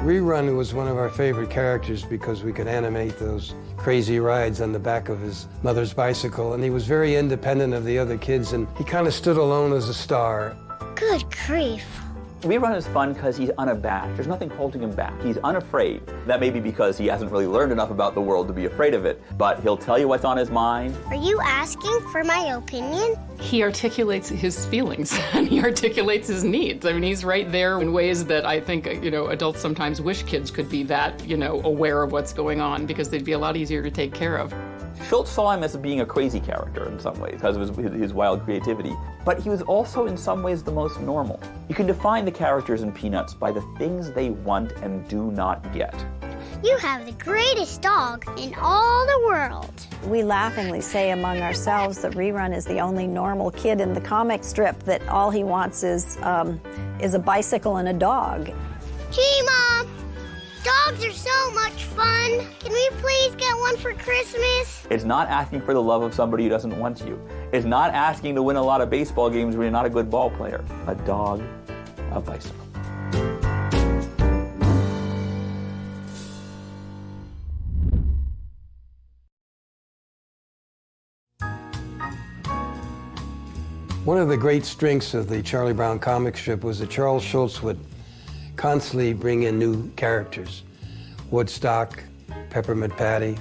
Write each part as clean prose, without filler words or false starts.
Rerun was one of our favorite characters because we could animate those crazy rides on the back of his mother's bicycle, and he was very independent of the other kids, and he kind of stood alone as a star. Good grief. Rerun is fun because he's unabashed. There's nothing holding him back. He's unafraid. That may be because he hasn't really learned enough about the world to be afraid of it, but he'll tell you what's on his mind. Are you asking for my opinion? He articulates his feelings and he articulates his needs. I mean, he's right there in ways that I think, adults sometimes wish kids could be that, aware of what's going on, because they'd be a lot easier to take care of. Schultz saw him as being a crazy character in some ways because of his wild creativity, but he was also in some ways the most normal. You can define the characters in Peanuts by the things they want and do not get. You have the greatest dog in all the world. We laughingly say among ourselves that Rerun is the only normal kid in the comic strip, that all he wants is a bicycle and a dog. Gee, Mom! Dogs are so much fun. Can we please get one for Christmas? It's not asking for the love of somebody who doesn't want you. It's not asking to win a lot of baseball games when you're not a good ball player. A dog, a bicycle. One of the great strengths of the Charlie Brown comic strip was that Charles Schultz would constantly bring in new characters. Woodstock, Peppermint Patty,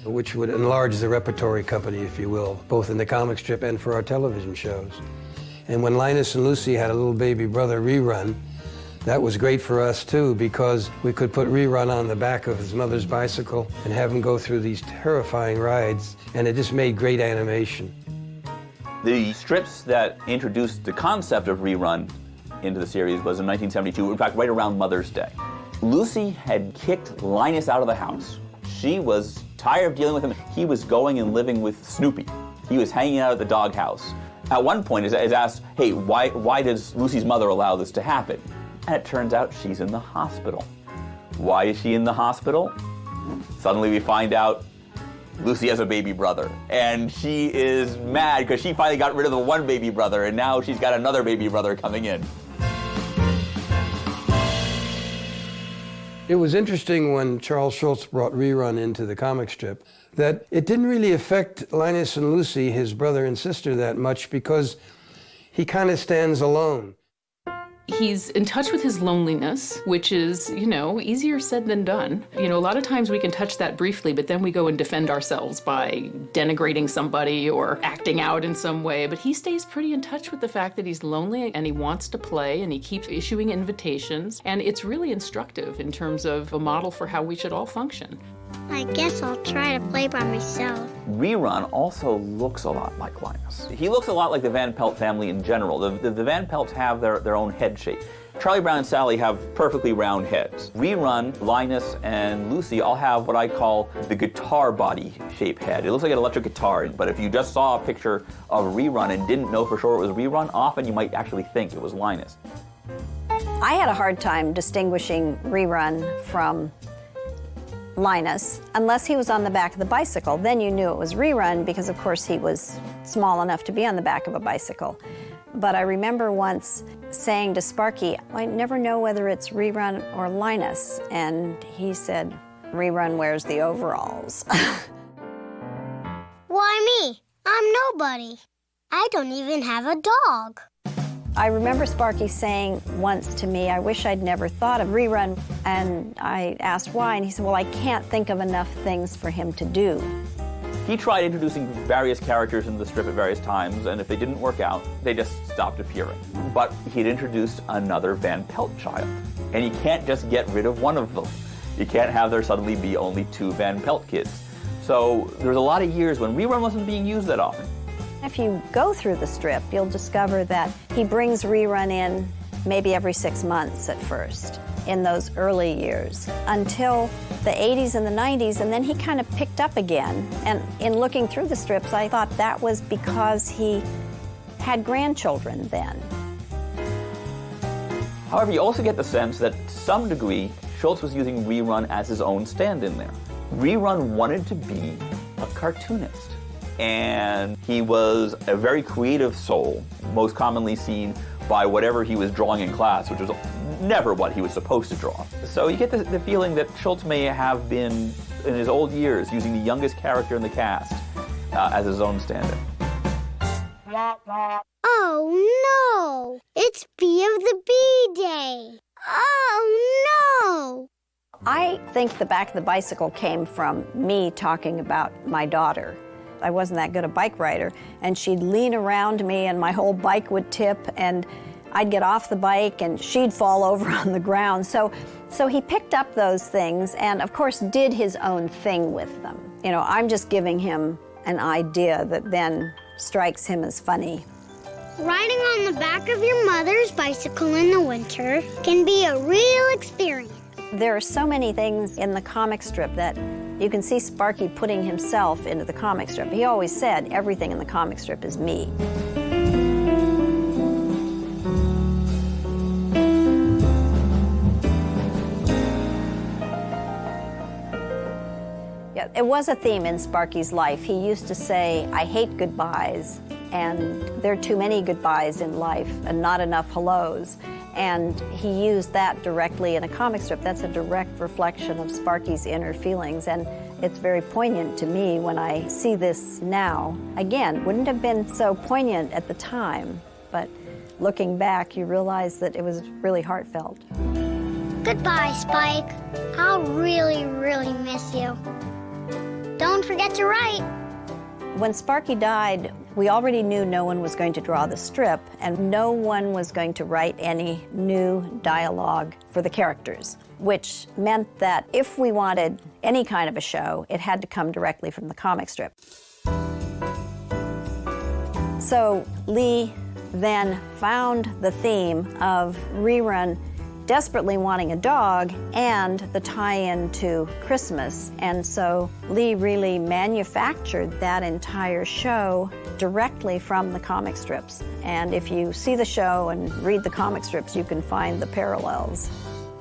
which would enlarge the repertory company, if you will, both in the comic strip and for our television shows. And when Linus and Lucy had a little baby brother, Rerun, that was great for us too, because we could put Rerun on the back of his mother's bicycle and have him go through these terrifying rides, and it just made great animation. The strips that introduced the concept of Rerun into the series was in 1972, in fact, right around Mother's Day. Lucy had kicked Linus out of the house. She was tired of dealing with him. He was going and living with Snoopy. He was hanging out at the doghouse. At one point, is asked, hey, why does Lucy's mother allow this to happen? And it turns out she's in the hospital. Why is she in the hospital? Suddenly we find out Lucy has a baby brother, and she is mad because she finally got rid of the one baby brother, and now she's got another baby brother coming in. It was interesting when Charles Schultz brought Rerun into the comic strip that it didn't really affect Linus and Lucy, his brother and sister, that much because he kind of stands alone. He's in touch with his loneliness, which is, easier said than done. A lot of times we can touch that briefly, but then we go and defend ourselves by denigrating somebody or acting out in some way. But he stays pretty in touch with the fact that he's lonely and he wants to play, and he keeps issuing invitations. And it's really instructive in terms of a model for how we should all function. I guess I'll try to play by myself. Rerun also looks a lot like Linus. He looks a lot like the Van Pelt family in general. The Van Pelts have their own head shape. Charlie Brown and Sally have perfectly round heads. Rerun, Linus, and Lucy all have what I call the guitar body shape head. It looks like an electric guitar, but if you just saw a picture of Rerun and didn't know for sure it was Rerun, often you might actually think it was Linus. I had a hard time distinguishing Rerun from Linus, unless he was on the back of the bicycle. Then you knew it was Rerun because, of course, he was small enough to be on the back of a bicycle. But I remember once saying to Sparky, I never know whether it's Rerun or Linus. And he said, Rerun wears the overalls. Why me? I'm nobody. I don't even have a dog. I remember Sparky saying once to me, I wish I'd never thought of Rerun. And I asked why, and he said, well, I can't think of enough things for him to do. He tried introducing various characters in the strip at various times, and if they didn't work out, they just stopped appearing. But he'd introduced another Van Pelt child, and you can't just get rid of one of them. You can't have there suddenly be only two Van Pelt kids. So there was a lot of years when Rerun wasn't being used that often. If you go through the strip, you'll discover that he brings Rerun in maybe every 6 months at first, in those early years, until the 80s and the 90s, and then he kind of picked up again. And in looking through the strips, I thought that was because he had grandchildren then. However, you also get the sense that, to some degree, Schultz was using Rerun as his own stand-in there. Rerun wanted to be a cartoonist. And he was a very creative soul, most commonly seen by whatever he was drawing in class, which was never what he was supposed to draw. So you get the feeling that Schultz may have been, in his old years, using the youngest character in the cast as his own stand-in. Oh no! It's Bee of the Bee Day! Oh no! I think the back of the bicycle came from me talking about my daughter. I wasn't that good a bike rider, and she'd lean around me and my whole bike would tip, and I'd get off the bike and she'd fall over on the ground. So he picked up those things and, of course, did his own thing with them. You know, I'm just giving him an idea that then strikes him as funny. Riding on the back of your mother's bicycle in the winter can be a real experience. There are so many things in the comic strip that you can see Sparky putting himself into the comic strip. He always said, everything in the comic strip is me. Yeah, it was a theme in Sparky's life. He used to say, I hate goodbyes, and there are too many goodbyes in life and not enough hellos. And he used that directly in a comic strip. That's a direct reflection of Sparky's inner feelings, and it's very poignant to me when I see this now. Again, wouldn't have been so poignant at the time, but looking back, you realize that it was really heartfelt. Goodbye, Spike. I'll really, really miss you. Don't forget to write. When Sparky died, we already knew no one was going to draw the strip, and no one was going to write any new dialogue for the characters, which meant that if we wanted any kind of a show, it had to come directly from the comic strip. So Lee then found the theme of Rerun desperately wanting a dog and the tie-in to Christmas. And so Lee really manufactured that entire show directly from the comic strips. And if you see the show and read the comic strips, you can find the parallels.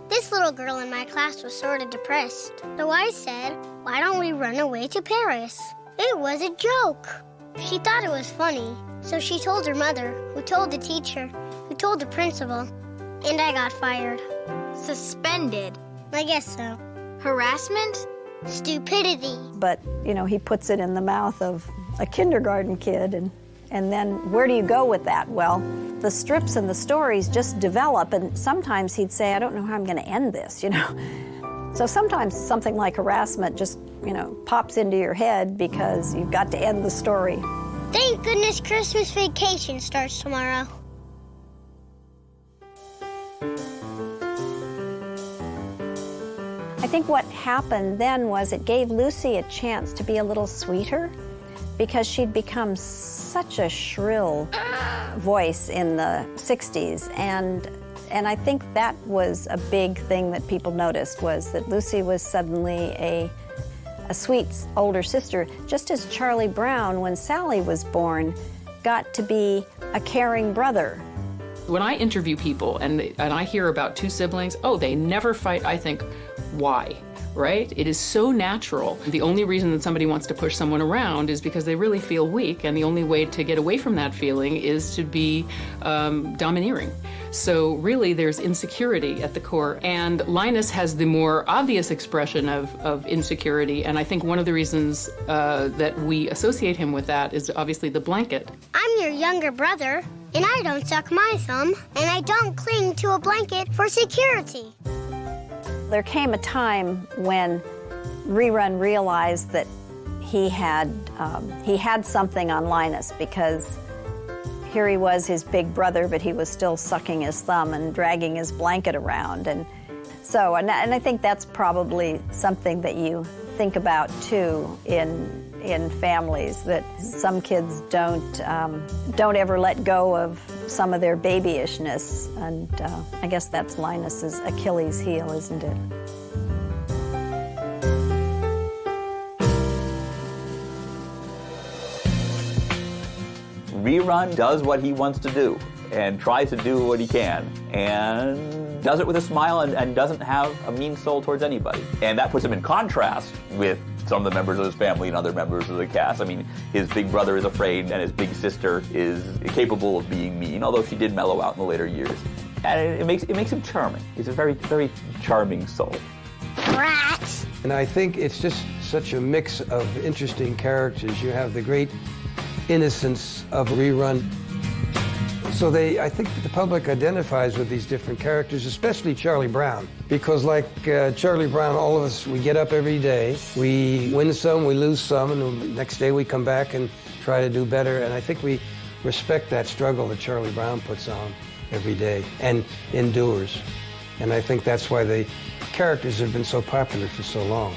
This little girl in my class was sort of depressed. So I said, why don't we run away to Paris? It was a joke. She thought it was funny. So she told her mother, who told the teacher, who told the principal, and I got fired. Suspended. I guess so. Harassment? Stupidity. But, you know, he puts it in the mouth of a kindergarten kid, and then where do you go with that? Well, the strips and the stories just develop, and sometimes he'd say, I don't know how I'm going to end this, you know. So sometimes something like harassment just, you know, pops into your head because you've got to end the story. Thank goodness Christmas vacation starts tomorrow. I think what happened then was it gave Lucy a chance to be a little sweeter because she'd become such a shrill voice in the 60s. And I think that was a big thing that people noticed, was that Lucy was suddenly a sweet older sister, just as Charlie Brown, when Sally was born, got to be a caring brother. When I interview people and I hear about two siblings, oh, they never fight, I think, why? Right? It is so natural. The only reason that somebody wants to push someone around is because they really feel weak, and the only way to get away from that feeling is to be domineering. So really there's insecurity at the core, and Linus has the more obvious expression of insecurity, and I think one of the reasons that we associate him with that is obviously the blanket. I'm your younger brother, and I don't suck my thumb, and I don't cling to a blanket for security. There came a time when Rerun realized that he had something on Linus, because here he was, his big brother, but he was still sucking his thumb and dragging his blanket around. And so, and I think that's probably something that you think about too in families, that some kids don't ever let go of some of their babyishness, and I guess that's Linus's Achilles heel, isn't it? Rerun does what he wants to do and tries to do what he can and does it with a smile and doesn't have a mean soul towards anybody. And that puts him in contrast with some of the members of his family and other members of the cast. I mean, his big brother is afraid and his big sister is capable of being mean, although she did mellow out in the later years. And it makes him charming. He's a very, very charming soul. Rats. And I think it's just such a mix of interesting characters. You have the great innocence of Rerun. So I think the public identifies with these different characters, especially Charlie Brown. Because like Charlie Brown, all of us, we get up every day, we win some, we lose some, and the next day we come back and try to do better. And I think we respect that struggle that Charlie Brown puts on every day and endures. And I think that's why the characters have been so popular for so long.